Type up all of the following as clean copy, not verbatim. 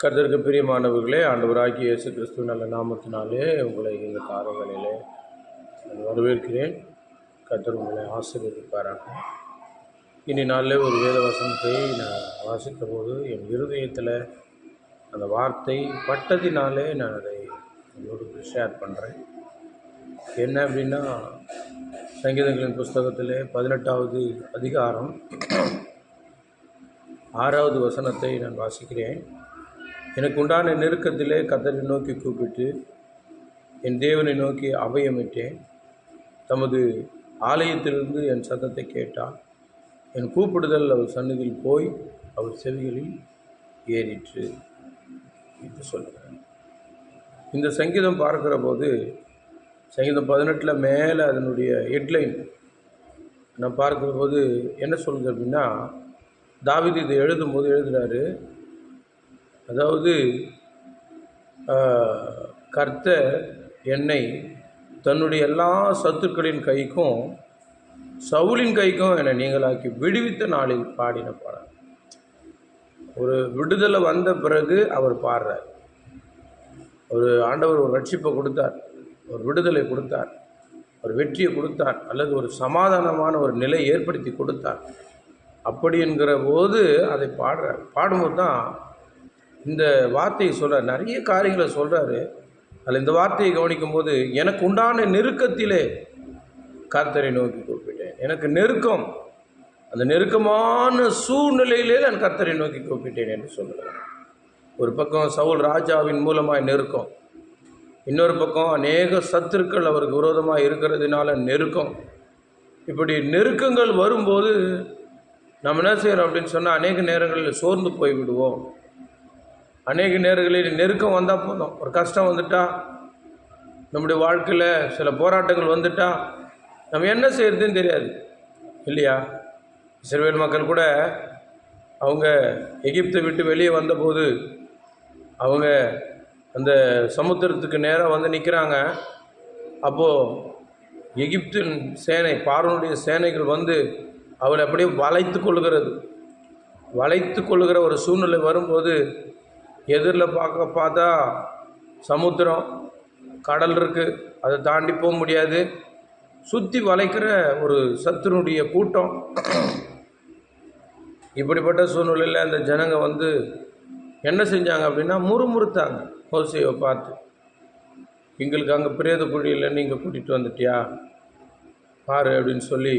கர்த்தருக்கு பிரியமானவர்களே, ஆண்டவராகிய இயேசு கிறிஸ்துவின் நல்ல நாமத்தினாலே உங்களை இந்த காலங்களிலே நான் வரவேற்கிறேன். கர்த்தர் உங்களை ஆசீர்வதிப்பாராக. இனி நாளில் ஒரு வேத வசனத்தை நான் வாசித்த போது என் இருதயத்தில் அந்த வார்த்தை பட்டதினாலே நான் அதை உங்களோடு ஷேர் பண்ணுறேன். என்ன அப்படின்னா, சங்கீதங்களின் புஸ்தகத்திலே 18வது அதிகாரம் 6வது வசனத்தை நான் வாசிக்கிறேன். எனக்கு உண்டான நெருக்கத்திலே கர்த்தரை நோக்கி கூப்பிட்டு என் தேவனை நோக்கி அபயமிட்டேன். தமது ஆலயத்திலிருந்து என் சத்தத்தை கேட்டார். என் கூப்பிடுதல் அவர் சந்நிதியில் போய் அவர் செவிகளில் ஏறிற்று என்று சொல்லுகிறேன். இந்த சங்கீதம் பார்க்கிற போது சங்கீதம் 18 மேலே அதனுடைய ஹெட்லைன் நான் பார்க்கிற போது என்ன சொல்லுது அப்படின்னா, தாவீது இதை எழுதும்போது எழுதுகிறாரு, அதாவது கர்த்தர் என்னை தன்னுடைய எல்லா சத்துருக்களின் கைக்கும் சவுலின் கைக்கும் என்னை நீங்களாக்கி விடுவித்த நாளில் பாடின பாடல். ஒரு விடுதலை வந்த பிறகு அவர் பாடுறார். ஒரு ஆண்டவர் ஒரு ரட்சிப்பை கொடுத்தார், ஒரு விடுதலை கொடுத்தார், ஒரு வெற்றியை கொடுத்தார், அல்லது ஒரு சமாதானமான ஒரு நிலை ஏற்படுத்தி கொடுத்தார். அப்படி என்கிற போது அதை பாடுறார். பாடும்போது தான் இந்த வார்த்தையை சொல்கிறார். நிறைய காரியங்களை சொல்கிறாரு. அதில் இந்த வார்த்தையை கவனிக்கும் போது, எனக்கு உண்டான நெருக்கத்திலே கர்த்தரை நோக்கி கூப்பிட்டேன். எனக்கு நெருக்கம், அந்த நெருக்கமான சூழ்நிலையிலே நான் கர்த்தரை நோக்கி கூப்பிட்டேன் என்று சொல்லுகிறேன். ஒரு பக்கம் சவுல் ராஜாவின் மூலமாய் நெருக்கம், இன்னொரு பக்கம் அநேக சத்துருக்கள் அவருக்கு விரோதமாக இருக்கிறதுனால நெருக்கம். இப்படி நெருக்கங்கள் வரும்போது நம்ம என்ன செய்கிறோம் அப்படின்னு சொன்னால், அநேக நேரங்களில் சோர்ந்து போய்விடுவோம். அநேக நேரங்களில் நெருக்கம் வந்தால் போதும், ஒரு கஷ்டம் வந்துட்டால், நம்முடைய வாழ்க்கையில் சில போராட்டங்கள் வந்துட்டால் நம்ம என்ன செய்கிறதுன்னு தெரியாது இல்லையா? இஸ்ரவேல் மக்கள் கூட அவங்க எகிப்தை விட்டு வெளியே வந்தபோது அவங்க அந்த சமுத்திரத்துக்கு நேராக வந்து நிற்கிறாங்க. அப்போது எகிப்தின் சேனை, பார்வோனுடைய சேனைகள் வந்து அவளை அப்படியே வளைத்து கொள்ளுகிற ஒரு சூழ்நிலை வரும்போது, எதிரில் பார்த்தா சமுத்திரம், கடல் இருக்குது, அதை தாண்டி போக முடியாது. சுற்றி வளைக்கிற ஒரு சத்துருடைய கூட்டம். இப்படிப்பட்ட சூழ்நிலையில் அந்த ஜனங்க வந்து என்ன செஞ்சாங்க அப்படின்னா, முறுமுறுத்தாங்க மோசேயை பார்த்து. எங்களுக்கு அங்கே பிரேத குழியில் நீங்கள் கூட்டிகிட்டு வந்துட்டியா பாரு அப்படின்னு சொல்லி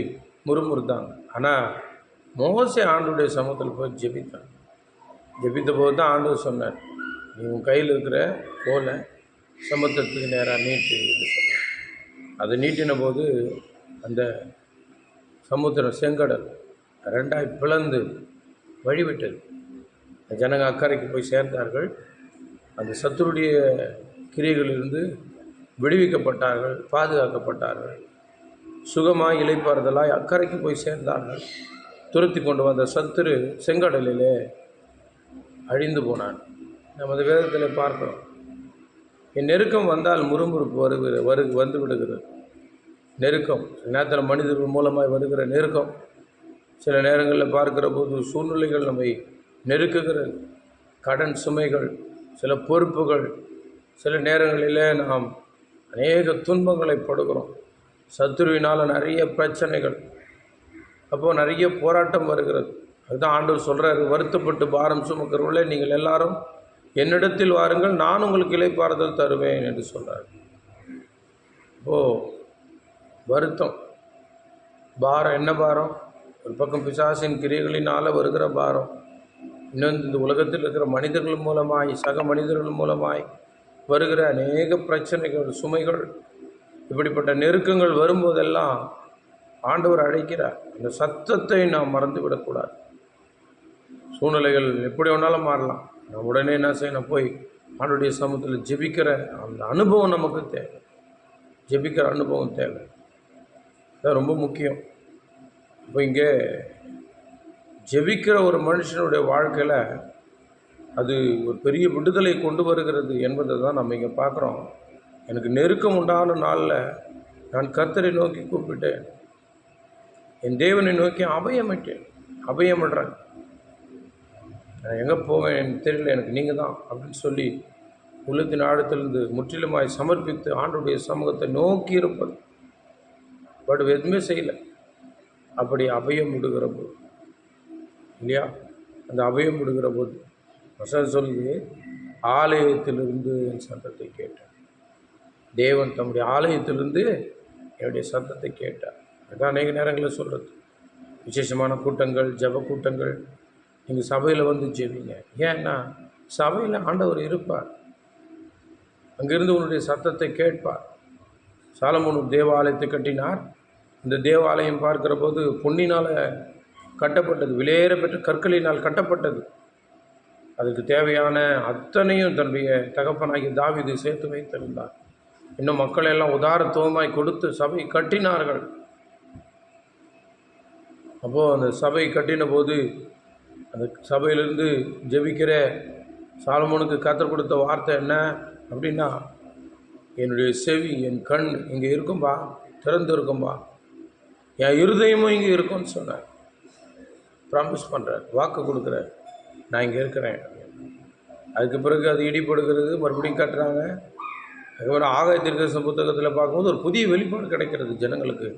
முறுமுறுத்தாங்க. ஆனால் மோசே ஆண்டவருடைய சமூகத்தில் போய் ஜெபித்தான். ஜெபித்த போது தான் ஆண்டவர் சொன்னார், நீ உன் கையில் இருக்கிற கோலை சமுத்திரத்துக்கு நேராக நீட்டு என்று சொன்னார். அதை நீட்டின போது அந்த சமுத்திரம், செங்கடல் ரெண்டாய் பிளந்து வழிவிட்டது. ஜனங்க அக்கறைக்கு போய் சேர்ந்தார்கள். அந்த சத்துருடைய கிரியைகளிலிருந்து விடுவிக்கப்பட்டார்கள், பாதுகாக்கப்பட்டார்கள். சுகமாய் இளைப்பாறுதலாய் அக்கறைக்கு போய் சேர்ந்தார்கள். துரத்தி கொண்டு வந்த சத்துரு செங்கடலிலே அழிந்து போனான். நமது வேதத்தில் பார்க்கிறோம், என் நெருக்கம் வந்தால் முறுமுறுப்பு வந்து விடுகிறது. நெருக்கம் சில நேரத்தில் மனிதர்கள் மூலமாய் வருகிற நெருக்கம், சில நேரங்களில் பார்க்கிற போது சூழ்நிலைகள் நம்மை நெருக்குகிறது. கடன் சுமைகள், சில பொறுப்புகள், சில நேரங்களில் நாம் அநேக துன்பங்களை படுகிறோம். சத்துருவினால் நிறைய பிரச்சனைகள், அப்போது நிறைய போராட்டம் வருகிறது. அதுதான் ஆண்டவர் சொல்கிறார், வருத்தப்பட்டு பாரம் சுமக்கிறவர்களே நீங்கள் எல்லாரும் என்னிடத்தில் வாருங்கள், நான் உங்களுக்கு இளைப்பாறுதல் தருவேன் என்று சொல்கிறார். வருத்தம், பாரம், என்ன பாரம்? ஒரு பக்கம் பிசாசின் கிரியைகளினால் வருகிற பாரம், இன்னொன்று இந்த உலகத்தில் இருக்கிற மனிதர்கள் மூலமாய், சக மனிதர்கள் மூலமாய் வருகிற அநேக பிரச்சனைகள், சுமைகள். இப்படிப்பட்ட நெருக்கங்கள் வரும்போதெல்லாம் ஆண்டவர் அழைக்கிறார். அந்த சத்தத்தை நாம் மறந்து விடக்கூடாது. சூழ்நிலைகள் எப்படி வேணாலும் மாறலாம். நான் உடனே என்ன செய்யணும், போய் ஆண்டவருடைய சமூகத்தில் ஜெபிக்கிற அந்த அனுபவம் நமக்கு தேவை. ஜெபிக்கிற அனுபவம் தேவை, அது ரொம்ப முக்கியம். இப்போ இங்கே ஜெபிக்கிற ஒரு மனுஷனுடைய வாழ்க்கையில் அது ஒரு பெரிய விடுதலை கொண்டு வருகிறது என்பதை தான் நம்ம இங்கே பார்க்குறோம். எனக்கு நெருக்கம் உண்டான நாளில் நான் கர்த்தரை நோக்கி கூப்பிட்டேன், என் தேவனை நோக்கி அபயமிட்டேன். அபயமிடுறேன். நான் எங்கே போவேன் எனக்கு தெரியல, எனக்கு நீங்கள் தான் அப்படின்னு சொல்லி உள்ளத்தின் ஆழத்திலிருந்து முற்றிலுமாய் சமர்ப்பித்து ஆண்டவருடைய சமூகத்தை நோக்கி இருப்பது. பட் எதுவுமே செய்யலை. அப்படி அபயம் விடுகிற போது இல்லையா, அந்த அபயம் விடுகிற போது வசனம் சொல்லி, ஆலயத்திலிருந்து என் சத்தத்தை கேட்டார். தேவன் தம்முடைய ஆலயத்திலிருந்து என்னுடைய சத்தத்தை கேட்டார். அதுதான் அநேக நேரங்களில் சொல்கிறது. விசேஷமான கூட்டங்கள், ஜப கூட்டங்கள், நீங்கள் சபையில் வந்து ஜெபிங்க. ஏன்னா சபையில் ஆண்டவர் இருப்பார், அங்கிருந்து உன்னுடைய சத்தத்தை கேட்பார். சாலமோன் தேவாலயத்தை கட்டினார். இந்த தேவாலயம் பார்க்கிற போது பொன்னினால் கட்டப்பட்டது, விலையேற பெற்ற கற்களினால் கட்டப்பட்டது. அதுக்கு தேவையான அத்தனையும் தன்னுடைய தகப்பனாகி தாவீது சேர்த்து வைத்திருந்தார். இன்னும் மக்கள் எல்லாம் உதாரத்துவமாய் கொடுத்து சபை கட்டினார்கள். அப்போது அந்த சபை கட்டின போது அந்த சபையிலிருந்து ஜெபிக்கிற சாலமோனுக்கு கர்த்தர் கொடுத்த வார்த்தை என்ன அப்படின்னா, என்னுடைய செவி, என் கண் இங்கே இருக்கும்பா, திறந்து இருக்கும்பா, என் இருதயமும் இங்கே இருக்கும்னு சொன்னார். ப்ராமிஸ் பண்ணுறார், வாக்கு கொடுக்குறார், நான் இங்கே இருக்கிறேன். அதுக்கு பிறகு அது இடிப்படுகிறது, மறுபடியும் கட்டுறாங்க. அதுக்கப்புறம் ஆகாய தீர்க்கதரிசன புத்தகத்தில் பார்க்கும்போது ஒரு புதிய வெளிப்பாடு கிடைக்கிறது ஜனங்களுக்கு.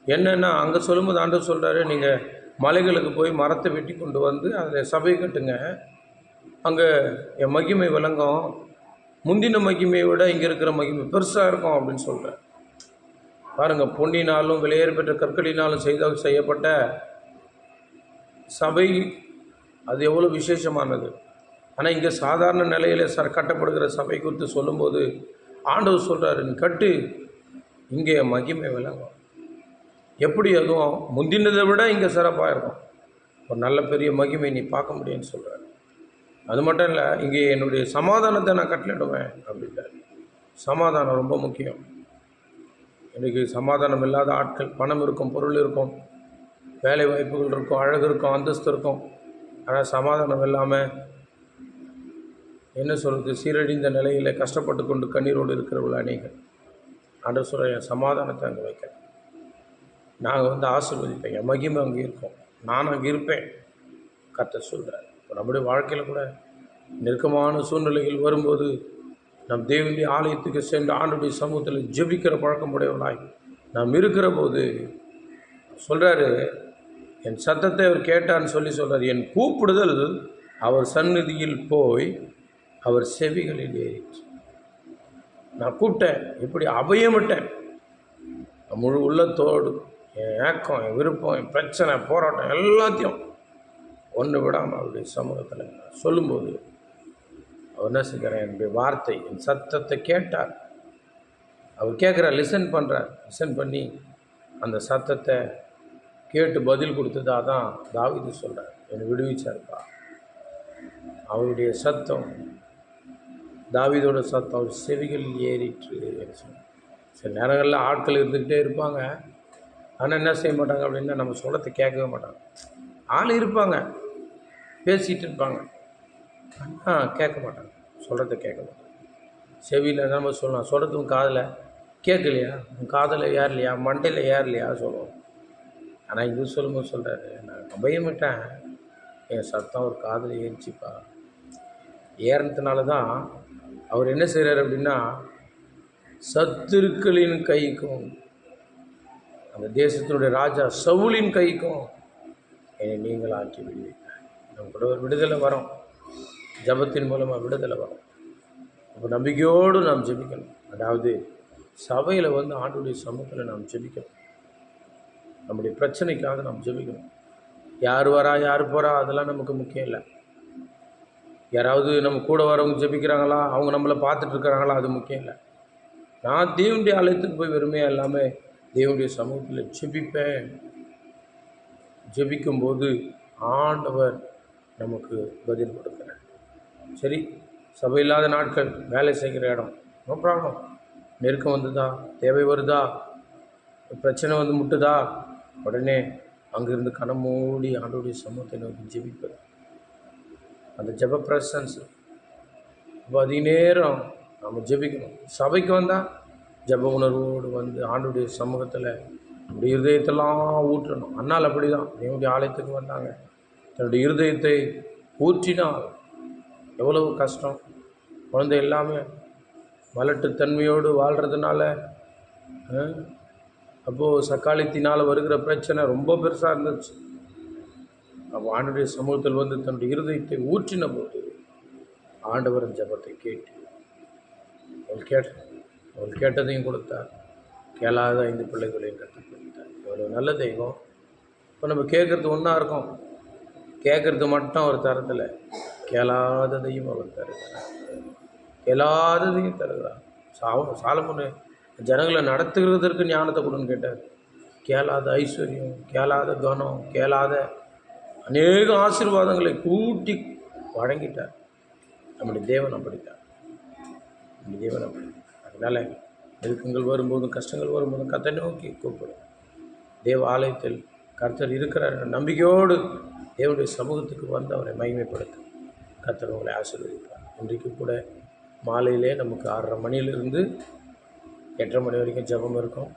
என்னென்னா அங்கே சொல்லும்போது ஆண்டவர் சொல்கிறாரு, நீங்கள் மலைகளுக்கு போய் மரத்தை வெட்டி கொண்டு வந்து அதில் சபை கட்டுங்க, அங்கே என் மகிமை விளங்கும், முந்தின மகிமையை விட இங்கே இருக்கிற மகிமை பெருசாக இருக்கும் அப்படின்னு சொல்கிறேன். பாருங்கள், பொன்னினாலும் விலையேற பெற்ற கற்களினாலும் செய்யப்பட்ட சபை அது எவ்வளோ விசேஷமானது. ஆனால் இங்கே சாதாரண நிலையில் கட்டப்படுகிற சபை குறித்து சொல்லும்போது ஆண்டவர் சொல்கிறாரு, நீ கட்டு, இங்கே மகிமை விளங்கும். எப்படி அதுவும் முந்தினதை விட இங்கே சிறப்பாக இருக்கும், ஒரு நல்ல பெரிய மகிமை நீ பார்க்க முடியும்னு சொல்கிறார். அது மட்டும் இல்லை, இங்கே என்னுடைய சமாதானத்தை நான் கட்டளிடுவேன் அப்படின்றார். சமாதானம் ரொம்ப முக்கியம். இன்றைக்கி சமாதானம் இல்லாத ஆட்கள், பணம் இருக்கும், பொருள் இருக்கும், வேலை வாய்ப்புகள் இருக்கும், அழகு இருக்கும், அந்தஸ்து இருக்கும், ஆனால் சமாதானம் இல்லாமல் என்ன சொல்கிறது, சீரழிந்த நிலையில் கஷ்டப்பட்டு கொண்டு கண்ணீரோடு இருக்கிறவர்கள் அநேகர். ஆண்டவர் சொல்கிற, என் சமாதானத்தை அங்கே வைக்கிறேன், நாங்கள் ஆசீர்வதிப்பேன், என் மகிமை அங்கே இருக்கும், நான் அங்கே இருப்பேன் கர்த்தர் சொல்கிறார். இப்போ நம்முடைய வாழ்க்கையில் கூட நெருக்கமான சூழ்நிலைகள் வரும்போது நம் தேவனுடைய ஆலயத்துக்கு சென்று ஆண்டவருடைய சமூகத்தில் ஜெபிக்கிற பழக்கம் உடையவனாய் நாம் இருக்கிற போது சொல்கிறாரு, என் சத்தத்தை அவர் கேட்டான்னு சொல்கிறார். என் கூப்பிடுதல் அவர் சந்நிதியில் போய் அவர் செவிகளில் ஏறிச்சு. நான் கூப்பிட்டேன், இப்படி அபயமிட்டேன், முழு உள்ளத்தோடு என் ஏக்கம், என் விருப்பம், என் பிரச்சனை, போராட்டம் எல்லாத்தையும் ஒன்று விடாமல் அவருடைய சமூகத்தில் சொல்லும்போது அவர் என்ன செய்கிறார், என்னுடைய வார்த்தை, என் சத்தத்தை கேட்டார். அவர் கேட்குறார், லிசன் பண்ணுறார். லிசன் பண்ணி அந்த சத்தத்தை கேட்டு பதில் கொடுத்ததா தான் தாவீது சொல்கிறார், என்னை விடுவிச்சார்ப்பா. அவருடைய சத்தம், தாவீதோட சத்தம் அவர் செவிகளில் ஏறிற்று. சில நேரங்களில் ஆட்கள் இருந்துக்கிட்டே இருப்பாங்க, ஆனால் என்ன செய்ய மாட்டாங்க அப்படின்னா நம்ம சொல்கிறத கேட்கவே மாட்டாங்க. ஆள் இருப்பாங்க, பேசிகிட்டு இருப்பாங்க, கேட்க மாட்டாங்க, சொல்கிறத கேட்க மாட்டாங்க. செவியில் நம்ம சொல்லலாம், சொல்கிறது உன் காதில் கேட்கலையா, உன் காதில் ஏறலையா, மண்டையில் ஏறலையா சொல்லுவோம். ஆனால் இது சொல்லும்போது சொல்கிறாரு, நான் அபயமிட்டேன், என் சத்தம் ஒரு காதில் ஏறிச்சிப்பா. ஏறினதுனால தான் அவர் என்ன செய்கிறார் அப்படின்னா, சத்துருக்களின் கைக்கும் அந்த தேசத்தினுடைய ராஜா சவுலின் கைக்கும் என்னை நீங்கள் ஆக்கி விடுவீங்க. நம்ம கூட ஒரு விடுதலை வரும், ஜபத்தின் மூலமாக விடுதலை வரும். அப்போ நம்பிக்கையோடு நாம் ஜெபிக்கணும். அதாவது சபையில் ஆண்டவருடைய சமூகத்தில் நாம் ஜெபிக்கணும், நம்முடைய பிரச்சனைக்காக நாம் ஜெபிக்கணும். யார் வரா யார் போகிறா அதெல்லாம் நமக்கு முக்கியம் இல்லை. யாராவது நம்ம கூட வரவங்க ஜெபிக்கிறாங்களா, அவங்க நம்மளை பார்த்துட்டு இருக்கிறாங்களா, அது முக்கியம் இல்லை. நான் தேவனுடைய ஆலயத்துக்கு போய் வெறுமையாக இல்லாமல் தேவனுடைய சமூகத்தில் ஜெபிப்பேன். ஜெபிக்கும்போது ஆண்டவர் நமக்கு பதில் கொடுக்குறார். சரி, சபை இல்லாத நாட்கள், வேலை செய்கிற இடம், நோ ப்ராப்ளம். நெருக்கம் வந்துதா, தேவை வருதா, பிரச்சனை முட்டுதா, உடனே அங்கிருந்து கனமூடி ஆண்டவருடைய சமூகத்தை நோக்கி ஜெபிப்பது, அந்த ஜெப பிரசன்ஸ். இப்போ அதிக நேரம் நம்ம ஜெபிக்கணும். சபைக்கு வந்தால் ஜெப உணர்வோடு ஆண்டவருடைய சமூகத்தில் நம்முடைய இருதயத்தெல்லாம் ஊற்றணும். அன்னால் அப்படி தான் தேவனுடைய ஆலயத்துக்கு வந்தாங்க, தன்னுடைய இருதயத்தை ஊற்றினால் எவ்வளவு கஷ்டம். குழந்தை எல்லாமே மலட்டுத்தன்மையோடு வாழ்கிறதுனால, அப்போது சக்காளித்தினால் வருகிற பிரச்சனை ரொம்ப பெருசாக இருந்துச்சு. அப்போ ஆண்டவருடைய சமூகத்தில் வந்து தன்னுடைய இருதயத்தை ஊற்றின போது ஆண்டவரின் ஜெபத்தை கேட்டு அவள் கேட்டதையும் கொடுத்தார். கேளாத 5 பிள்ளைகளையும் கற்றுக் கொடுத்தார். எவ்வளோ நல்ல தெய்வம். இப்போ நம்ம கேட்குறது ஒன்றா இருக்கும், கேட்குறது மட்டும் அவர் தரத்தில், கேளாததையும் அவர் தருகிறார். கேளாததையும் தருகிறார். சாலமோன் ஜனங்களை நடத்துகிறதற்கு ஞானத்தை கொடுன்னு கேட்டார். கேளாத ஐஸ்வர்யம், கேளாத கனம், கேளாத அநேக ஆசீர்வாதங்களை கூட்டி வழங்கிட்டார். நம்முடைய தேவன் அப்படித்தான். நம்முடைய தேவன் அப்படி. அதனால் நெருக்கங்கள் வரும்போதும் கஷ்டங்கள் வரும்போதும் கர்த்தரை நோக்கி கூப்பிடும். தேவ ஆலயத்தில் கர்த்தர் இருக்கிறார் என்ற நம்பிக்கையோடு தேவனுடைய சமூகத்துக்கு வந்து அவரை மகிமைப்படுத்தும். கர்த்தர் உங்களை ஆசீர்வதிப்பார். இன்றைக்கு கூட மாலையிலே நமக்கு 6:30 மணியிலிருந்து 8:30 மணி வரைக்கும் ஜெபம் இருக்கும்.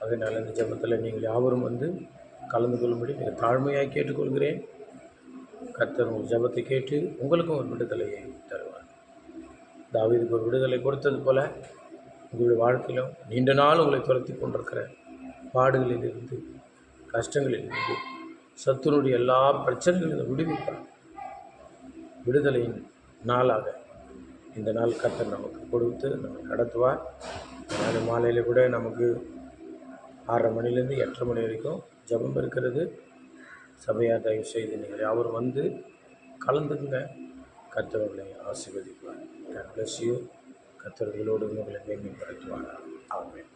அதனால் இந்த ஜெபத்தில் நீங்கள் யாவரும் வந்து கலந்து கொள்ளும்படி நீங்கள் தாழ்மையாக கேட்டுக்கொள்கிறேன். கர்த்தர் உங்கள் ஜெபத்தை கேட்டு உங்களுக்கும் ஒரு விடுதலையை தருவார். தாவீதுக்கு ஒரு விடுதலை கொடுத்தது போல உங்களுடைய வாழ்க்கையிலும் நீண்ட நாள் உங்களை துரத்தி கொண்டிருக்கிற பாடுகளிலிருந்து, கஷ்டங்களிலிருந்து, சத்துருடைய எல்லா பிரச்சனைகளிலும் விடுவிப்பார். விடுதலையின் நாளாக இந்த நாள் கர்த்தர் நமக்கு கொடுத்து நம்ம நடத்துவார். அதனால் மாலையில் கூட நமக்கு 6:30 மணிலேருந்து 8:30 மணி வரைக்கும் ஜெபம் இருக்கிறது. சபையார் தயவு செய்து நீங்கள் யாவரும் வந்து கலந்துங்க. கர்த்தர் உங்களை ஆசீர்வதிப்பார். God bless you. கர்த்தர்களோடு உங்களை மேன்மைப்படுத்துவார். ஆமென்.